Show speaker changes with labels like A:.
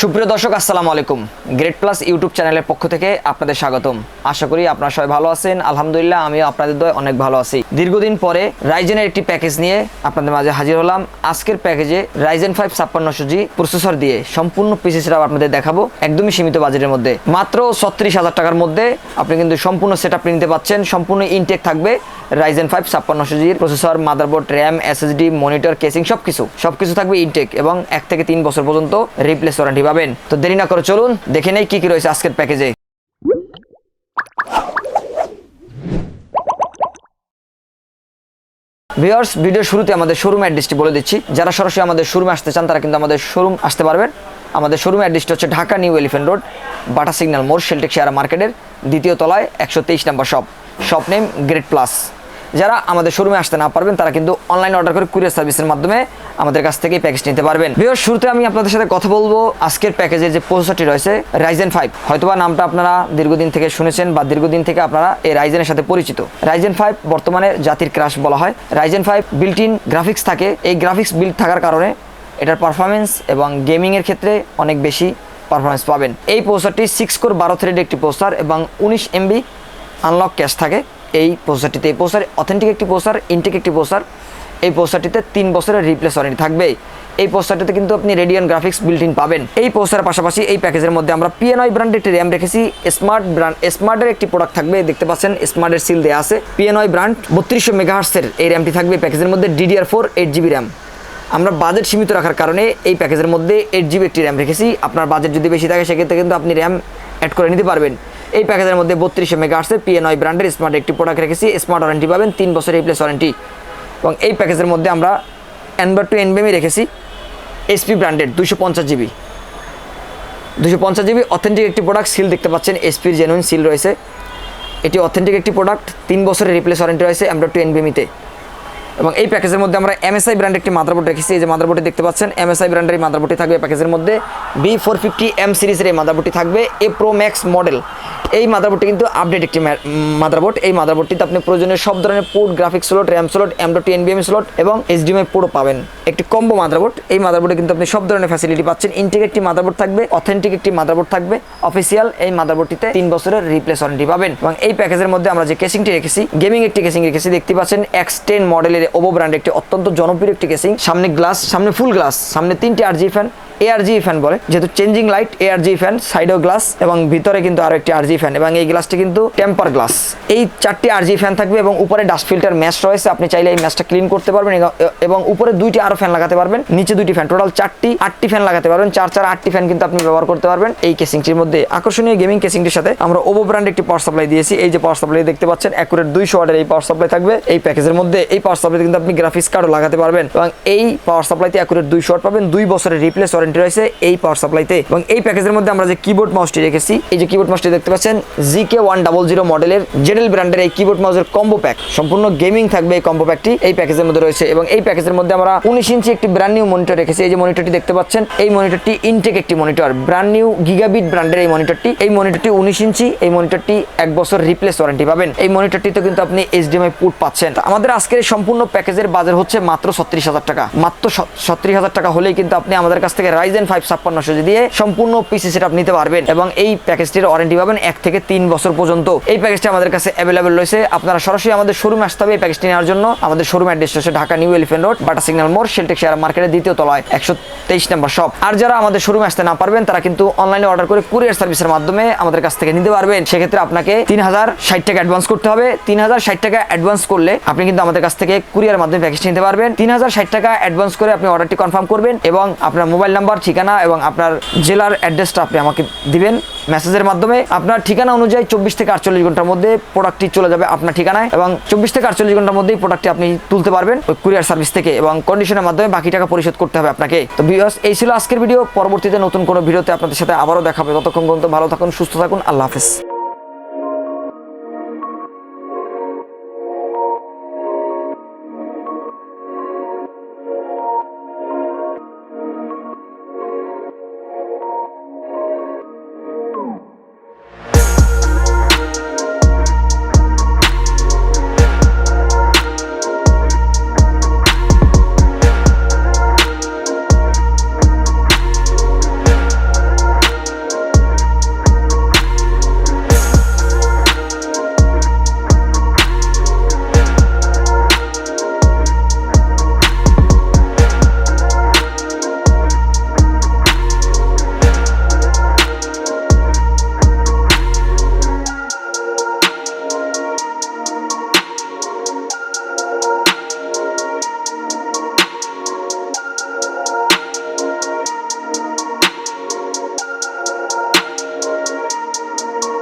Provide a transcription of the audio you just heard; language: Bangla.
A: সুপ্রিয় দর্শক আসসালামু আলাইকুম। গ্রেট প্লাস ইউটিউব চ্যানেলের পক্ষ থেকে আপনাদের স্বাগতম। আশা করি আপনারা সবাই ভালো আছেন। আলহামদুলিল্লাহ আমিও আপনাদের দয় অনেক ভালো আছি। দীর্ঘদিন পরে রাইজেনের একটি প্যাকেজ নিয়ে আপনাদের মাঝে হাজির হলাম। আজকের প্যাকেজে রাইজেন 5 5600G প্রসেসর দিয়ে সম্পূর্ণ পিসি সেটআপ আপনাদের দেখাবো একদমই সীমিত বাজেটের মধ্যে। মাত্র 36,000 টাকার মধ্যে আপনি কিন্তু সম্পূর্ণ সেটআপ নিতে পাচ্ছেন। সম্পূর্ণ ইনটেক থাকবে Ryzen 5 5600G processor, motherboard, RAM, SSD, monitor, casing সবকিছু থাকবে ইনটেক এবং 1 থেকে 3 বছর পর্যন্ত রিপ্লেস ওয়ারেন্টি পাবেন। তো দেরি না করে চলুন দেখে নেই কি কি রয়েছে আজকের প্যাকেজে। ভিউয়ার্স, ভিডিওর শুরুতে আমাদের শোরুম অ্যাড্রেসটি বলে দিচ্ছি। যারা সরাসরি আমাদের শোরুমে আসতে চান তারা কিন্তু আমাদের শোরুম আসতে পারবেন। আমাদের শোরুম অ্যাড্রেসটি হচ্ছে ঢাকা নিউ এলিফ্যান্ট রোড, বাটা সিগন্যাল মোড়, শেলটেক শেয়ার মার্কেটের দ্বিতীয় তলায় 123 নম্বর শপ নেম গ্রেট প্লাস। যারা আমাদের শোরুমে আসতে না পারবেন তারা কিন্তু অনলাইন অর্ডার করে কুরিয়ার সার্ভিসের মাধ্যমে আমাদের কাছ থেকে প্যাকেজ নিতে পারবেন। ভিউয়ার্স, শুরুতে আমি আপনাদের সাথে কথা বলবো আজকের প্যাকেজের যে প্রসেসরটি রয়েছে রাইজেন 5। হয়তোবা নামটা আপনারা দীর্ঘদিন থেকে শুনেছেন বা দীর্ঘদিন থেকে আপনারা এই রাইজেনের সাথে পরিচিত। রাইজেন 5 বর্তমানে জাতির ক্রাশ বলা হয়। রাইজেন 5 বিল্ট ইন গ্রাফিক্স থাকে। এই গ্রাফিক্স বিল্ড থাকার কারণে এটার পারফরমেন্স এবং গেমিংয়ের ক্ষেত্রে অনেক বেশি পারফরমেন্স পাবেন। এই প্রসেসরটি 6 কোর 12 থ্রেড একটি প্রসেসর এবং 19 MB আনলক ক্যাশ থাকে এই প্রসেসরটিতে। এই প্রসেসর অথেন্টিক একটি প্রসেসর, ইনটেক একটি প্রসেসর। এই প্রসেসরটিতে 3 বছরের রিপ্লেস ওয়ারেন্টি থাকবে। এই প্রসেসরটিতে কিন্তু আপনি রেডিয়ন গ্রাফিক্স বিল্ট ইন পাবেন। এই প্রসেসরের পাশাপাশি এই প্যাকেজের মধ্যে আমরা পিএনআই ব্র্যান্ডের একটি র্যাম রেখেছি। স্মার্টের একটি প্রোডাক্ট থাকবে, দেখতে পাচ্ছেন স্মার্টের সিল দেওয়া আছে। পিএনআই ব্র্যান্ড 3200 মেগাহার্টজের এই র্যামটি থাকবে প্যাকেজের মধ্যে। DDR4 8GB RAM. আমরা বাজেট সীমিত রাখার কারণে এই প্যাকেজের মধ্যে 8GB একটি র্যাম রেখেছি। আপনার বাজেট যদি বেশি থাকে সেক্ষেত্রে কিন্তু আপনি র্যাম অ্যাড করে নিতে পারবেন। এই প্যাকেজের মধ্যে 3200 মেগাহার্টজের পিএনআই ব্র্যান্ডের স্মার্ট একটি প্রোডাক্ট রেখেছি। স্মার্ট ওয়ারেন্টি পাবেন, 3 বছর রিপ্লেস ওয়ারেন্টি। এবং এই প্যাকেজের মধ্যে আমরা NVR2 NVMe রেখেছি HP ব্র্যান্ডেড 250GB অথেন্টিক একটি প্রোডাক্ট। সিল দেখতে পাচ্ছেন HPর জেনুইন সিল রয়েছে। এটি অথেন্টিক একটি প্রোডাক্ট, 3 বছরের রিপ্লেস ওয়ারেন্টি রয়েছে NVR2 NVMe-তে। এবং এই প্যাকেজের মধ্যে আমরা MSI ব্র্যান্ডের একটি মাদারবোর্ড রেখেছি। এই যে মাদারবোর্ডটি দেখতে পাচ্ছেন MSI ব্র্যান্ডের এই মাদারবোর্ডটি থাকবে প্যাকেজের মধ্যে। B450M সিরিজের এই মাদারবোর্ডটি থাকবে। A Pro Max model. এই মাদারবোর্ডটি কিন্তু আপডেট একটি মাদারবোর্ড। এই মাদারবোর্ডটিতে আপনি প্রয়োজনীয় সব ধরনের port, graphics slot, RAM slot, M.2 NVMe slot এবং HDMI পোর্টও পাবেন। একটি কম্বো মাদারবোর্ড। এই মাদারবোর্ডে কিন্তু আপনি সব ধরনের ফ্যাসিলিটি পাচ্ছেন। ইনটেক একটি মাদারবোর্ড থাকবে, অথেন্টিক একটি মাদারবোর্ড থাকবে, অফিসিয়াল। এই মাদারবোর্ডটিতে 3 বছরের রিপ্লেস ওয়ারেন্টি পাবেন। এবং এই প্যাকেজের মধ্যে আমরা যে কেসিংটি রেখেছি, গেমিং একটি কেসিং রেখেছি। দেখতে পাচ্ছেন X10 মডেলের ওভো ব্র্যান্ড একটি অত্যন্ত জনপ্রিয় একটি কেসিং। সামনে গ্লাস, সামনে ফুল গ্লাস, সামনে 3টি RGB ফ্যান, ARGB ফ্যান বলে যেহেতু চেঞ্জিং লাইট। ARGB ফ্যান, সাইডেও গ্লাস এবং ভিতরে কিন্তু আরো একটি RGB ফ্যান। এবং এই গ্লাসটি কিন্তু টেম্পার গ্লাস। এই 4টি RGB ফ্যান থাকবে এবং উপরে ডাস্ট ফিল্টার ম্যাশ রয়েছে। আপনি চাইলে এই ম্যাশটা ক্লিন করতে পারবেন এবং উপরে 2টি আরো ফ্যান লাগাতে পারবেন, নিচে 2টি ফ্যান, টোটাল 8টি ফ্যান লাগাতে পারবেন। 8টি ফ্যান কিন্তু আপনি ব্যবহার করতে পারবেন এই কেসিংটির মধ্যে। আকর্ষণীয় গেমিং কেসিংটির সাথে আমরা ওভো ব্র্যান্ড একটি পাওয়ার সাপ্লাই দিয়েছি। এই যে পাওয়ার সাপ্লাই দেখতে পাচ্ছেন অ্যাকুরেট 200 ওয়াটের এই পাওয়ার সাপ্লাই থাকবে এই প্যাকেজের মধ্যে। এই পাওয়ার সাপ্লাইতে কিন্তু আপনি গ্রাফিক্স কার্ডও লাগাতে পারবেন এবং এই পাওয়ার সাপ্লাইতে অ্যাকুরেট 200 ওয়াট পাবেন। 2 বছরের রিপ্লেস ওয়ারেন্টি রয়েছে এই পাওয়ার সাপ্লাইতে। এবং এই প্যাকেজের মধ্যে আমরা যে কিবোর্ড মাউসটি রেখেছি, এই যে কিবোর্ড মাউসটি দেখতে পাচ্ছেন GK100 মডেলের জেডেল ব্র্যান্ডের এই কিবোর্ড মাউসের কম্বো প্যাক। সম্পূর্ণ গেমিং থাকবে এই কম্বো প্যাকটি এই প্যাকেজের মধ্যে রয়েছে। এবং এই প্যাকেজের মধ্যে আমরা 19 ইঞ্চি একটি ব্র্যান্ড নিউ মনিটর রেখেছি। এই যে মনিটরটি দেখতে পাচ্ছেন, এই মনিটরটি ইনটেক একটি মনিটর, ব্র্যান্ড নিউ গিগাবিট ব্র্যান্ডের এই মনিটরটি। এই মনিটরটি 19 ইঞ্চি। এই মনিটরটি 1 বছর রিপ্লেস ওয়ারেন্টি পাবেন। এই মনিটরটিতে কিন্তু আপনি HDMI পোর্ট পাচ্ছেন। আমাদের আজকের সম্পূর্ণ প্যাকেজের বাজার হচ্ছে মাত্র 36,000 টাকা। মাত্র 36,000 টাকা হলেই কিন্তু আপনি আমাদের কাছ থেকে রাইজেন 5 5600 দিয়ে সম্পূর্ণ পিসি সেটআপ নিতে পারবেন। এবং এই প্যাকেজটির ওয়ারেন্টি পাবেন 1 থেকে 3 বছর পর্যন্ত। এই প্যাকেজটি আমাদের কাছে অ্যাভেলেবল রয়েছে। আপনারা সরাসরি আমাদের শোরুমে আসতে হবে এই প্যাকেজটি নেওয়ার জন্য। আমাদের শোরুম অ্যাড্রেস হচ্ছে ঢাকা নিউ এলিফ্যান্ট রোড, বাটা সিগন্যাল মোড়, শেলটেক শেয়ার মার্কেটের দ্বিতীয় তলায় 123 নম্বর শপ। আর যারা আমাদের শোরুমে আসতে না পারবেন তারা কিন্তু অনলাইনে অর্ডার করে কুরিয়ার সার্ভিসের মাধ্যমে আমাদের কাছ থেকে নিতে পারবেন। সেক্ষেত্রে আপনাকে 3060 টাকা অ্যাডভান্স করতে হবে। 3060 টাকা অ্যাডভান্স করলে আপনি কিন্তু আমাদের কাছ থেকে কুরিয়ার মাধ্যমে প্যাকেজটি নিতে পারবেন। 3060 টাকা অ্যাডভান্স করে আপনি অর্ডারটি কনফার্ম করবেন এবং আপনার মোবাইল নাম্বার, ঠিকানা এবং আপনার জেলার অ্যাড্রেসটা আপনি আমাকে দিবেন মেসেজের মাধ্যমে। আপনার ঠিকানা অনুযায়ী 24 থেকে 48 ঘন্টার মধ্যে প্রোডাক্টটি চলে যাবে আপনার ঠিকানায় এবং 24 থেকে 48 ঘন্টার মধ্যেই প্রোডাক্টটি আপনি তুলতে পারবেন ওই কুরিয়ার সার্ভিস থেকে এবং কন্ডিশনের মাধ্যমে বাকি টাকা পরিশোধ করতে হবে আপনাকে। তো ভিউয়ার্স, এই ছিল আজকের ভিডিও। পরবর্তীতে নতুন কোনো ভিডিওতে আপনাদের সাথে আবারও দেখা হবে। ততক্ষণ পর্যন্ত ভালো থাকুন, সুস্থ থাকুন। আল্লাহ হাফেজ।